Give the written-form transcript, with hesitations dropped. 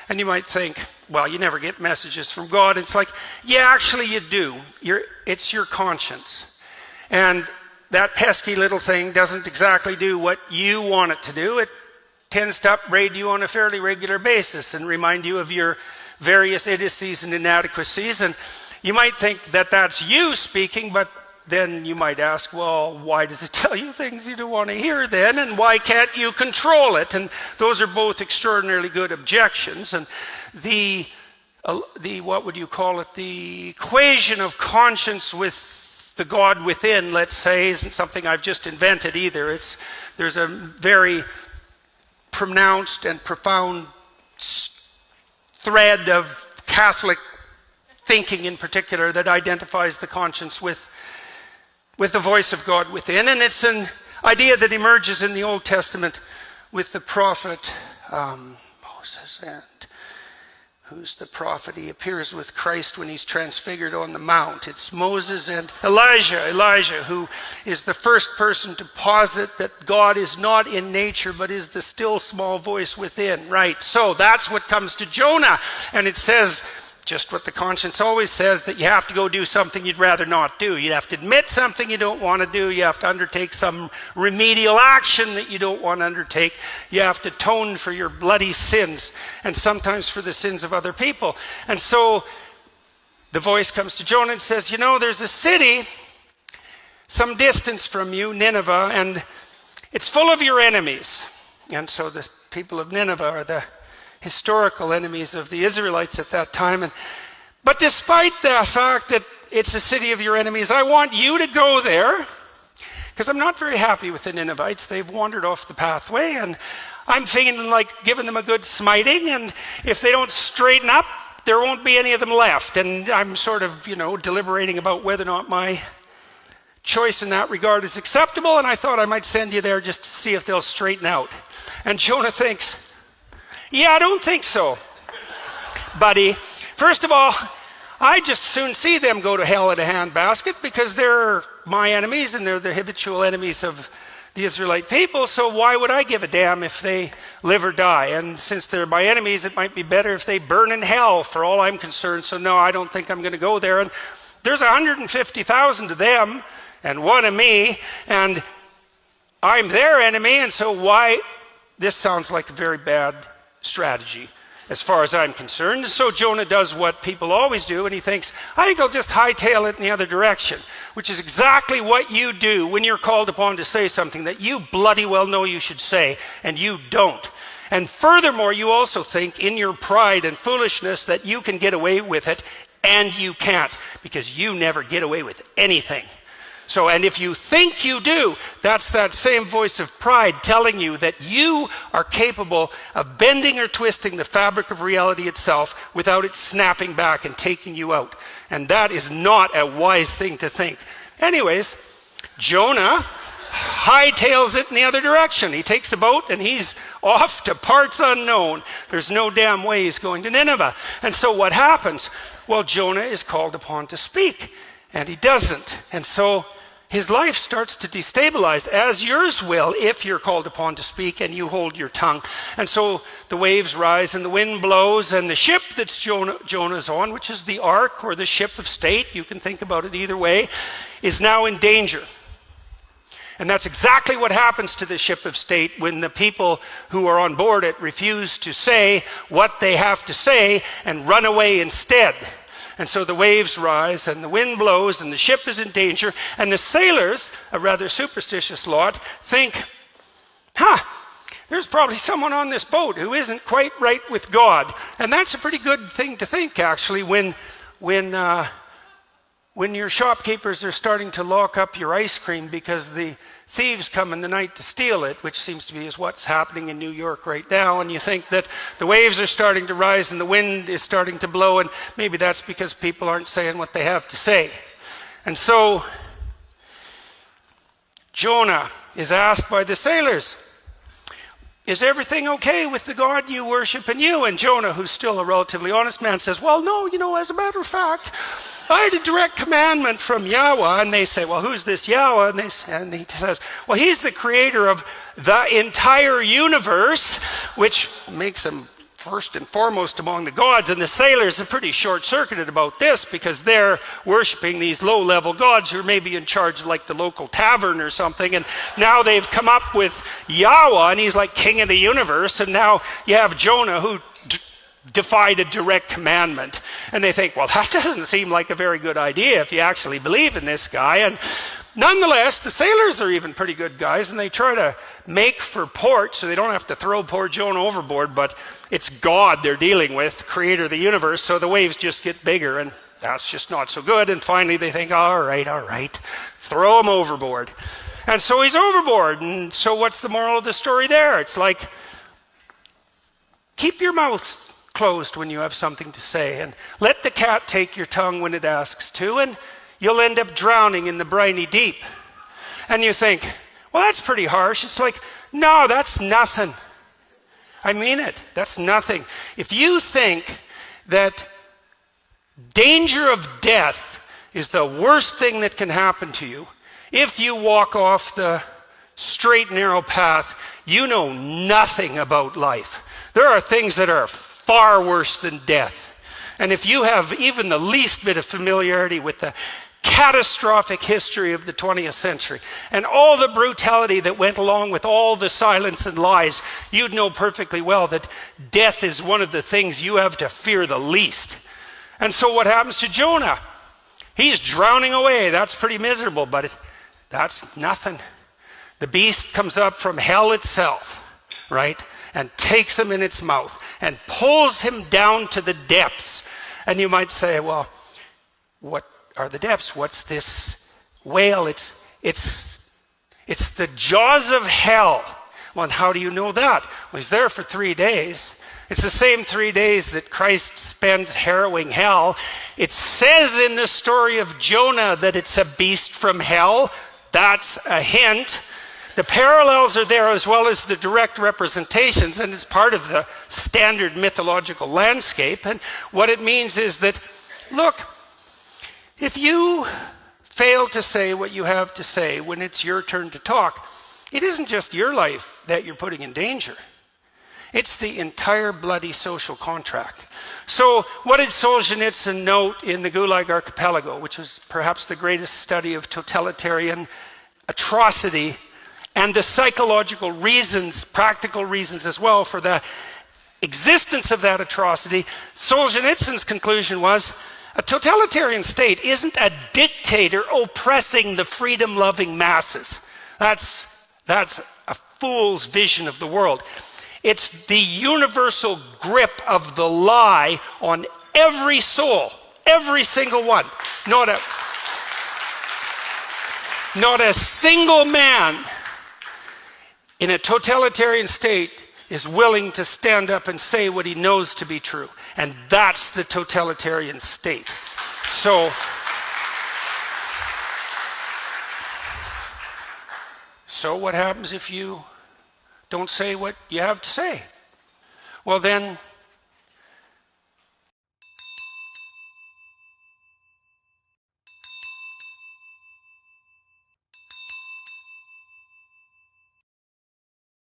And you might think, well, you never get messages from God. It's like, yeah, actually you do. It's your conscience. And that pesky little thing doesn't exactly do what you want it to do. It tends to upbraid you on a fairly regular basis and remind you of your various idiocies and inadequacies. And you might think that that's you speaking, but then you might ask, well, why does it tell you things you don't want to hear then? And why can't you control it? And those are both extraordinarily good objections. And the what would you call it? The equation of conscience with the God within, let's say, isn't something I've just invented either. There's a very pronounced and profound thread of Catholic thinking in particular that identifies the conscience with the voice of God within. And it's an idea that emerges in the Old Testament with the prophet Moses. And who's the prophet? He appears with Christ when he's transfigured on the mount. It's Moses and Elijah, who is the first person to posit that God is not in nature, but is the still small voice within. Right, so that's what comes to Jonah. And it says just what the conscience always says, that you have to go do something you'd rather not do. You have to admit something you don't want to do. You have to undertake some remedial action that you don't want to undertake. You have to atone for your bloody sins, and sometimes for the sins of other people. And so the voice comes to Jonah and says, you know, there's a city some distance from you, Nineveh, and it's full of your enemies. And so the people of Nineveh are the historical enemies of the Israelites at that time. But despite the fact that it's a city of your enemies, I want you to go there, because I'm not very happy with the Ninevites. They've wandered off the pathway, and I'm feeling like giving them a good smiting, and if they don't straighten up, there won't be any of them left. And I'm sort of, deliberating about whether or not my choice in that regard is acceptable, and I thought I might send you there just to see if they'll straighten out. And Jonah thinks, yeah, I don't think so, buddy. First of all, I just soon see them go to hell in a handbasket, because they're my enemies and they're the habitual enemies of the Israelite people, so why would I give a damn if they live or die? And since they're my enemies, it might be better if they burn in hell for all I'm concerned, so no, I don't think I'm going to go there. And there's 150,000 of them and one of me, and I'm their enemy, and so why? This sounds like a very bad strategy as far as I'm concerned. So Jonah does what people always do, and he thinks, I think I'll just hightail it in the other direction, which is exactly what you do when you're called upon to say something that you bloody well know you should say, and you don't. And furthermore, you also think in your pride and foolishness that you can get away with it, and you can't, because you never get away with anything. So, and if you think you do, that's that same voice of pride telling you that you are capable of bending or twisting the fabric of reality itself without it snapping back and taking you out. And that is not a wise thing to think. Anyways, Jonah hightails it in the other direction. He takes a boat and he's off to parts unknown. There's no damn way he's going to Nineveh. And so what happens? Well, Jonah is called upon to speak, and he doesn't. And so his life starts to destabilize, as yours will if you're called upon to speak and you hold your tongue. And so the waves rise and the wind blows, and the ship that's Jonah's on, which is the ark or the ship of state, you can think about it either way, is now in danger. And that's exactly what happens to the ship of state when the people who are on board it refuse to say what they have to say and run away instead. And so the waves rise and the wind blows and the ship is in danger, and the sailors, a rather superstitious lot, think, there's probably someone on this boat who isn't quite right with God. And that's a pretty good thing to think, actually, when your shopkeepers are starting to lock up your ice cream because the thieves come in the night to steal it, which seems to be is what's happening in New York right now, and you think that the waves are starting to rise and the wind is starting to blow, and maybe that's because people aren't saying what they have to say. And so Jonah is asked by the sailors, is everything okay with the God you worship and you? And Jonah, who's still a relatively honest man, says, well, no, as a matter of fact, I had a direct commandment from Yahweh. And they say, well, who's this Yahweh? And he says, well, he's the creator of the entire universe, which makes him first and foremost among the gods, and the sailors are pretty short-circuited about this because they're worshiping these low-level gods who are maybe in charge of like the local tavern or something, and now they've come up with Yahweh, and he's like king of the universe, and now you have Jonah who defied a direct commandment, and they think, well, that doesn't seem like a very good idea if you actually believe in this guy. And nonetheless, the sailors are even pretty good guys, and they try to make for port so they don't have to throw poor Jonah overboard, but it's God they're dealing with, creator of the universe, so the waves just get bigger, and that's just not so good. And finally they think, all right, throw him overboard. And so he's overboard, and so what's the moral of the story there? It's like, keep your mouth closed when you have something to say, and let the cat take your tongue when it asks to, and you'll end up drowning in the briny deep. And you think, well, that's pretty harsh. It's like, no, that's nothing. I mean it. That's nothing. If you think that danger of death is the worst thing that can happen to you, if you walk off the straight, narrow path, you know nothing about life. There are things that are far worse than death. And if you have even the least bit of familiarity with the catastrophic history of the 20th century and all the brutality that went along with all the silence and lies, you'd know perfectly well that death is one of the things you have to fear the least. And so what happens to Jonah? He's drowning away. That's pretty miserable, but that's nothing. The beast comes up from hell itself, right? And takes him in its mouth and pulls him down to the depths. And you might say, well, what are the depths? What's this whale? It's the jaws of hell. Well, and how do you know that? Well, he's there for 3 days. It's the same 3 days that Christ spends harrowing hell. It says in the story of Jonah that it's a beast from hell. That's a hint. The parallels are there as well as the direct representations, and it's part of the standard mythological landscape. And what it means is that, look, if you fail to say what you have to say when it's your turn to talk, it isn't just your life that you're putting in danger. It's the entire bloody social contract. So what did Solzhenitsyn note in the Gulag Archipelago, which was perhaps the greatest study of totalitarian atrocity and the psychological reasons, practical reasons as well, for the existence of that atrocity? Solzhenitsyn's conclusion was, a totalitarian state isn't a dictator oppressing the freedom-loving masses. That's a fool's vision of the world. It's the universal grip of the lie on every soul, every single one. Not a single man in a totalitarian state is willing to stand up and say what he knows to be true. And that's the totalitarian state. So what happens if you don't say what you have to say? Well, then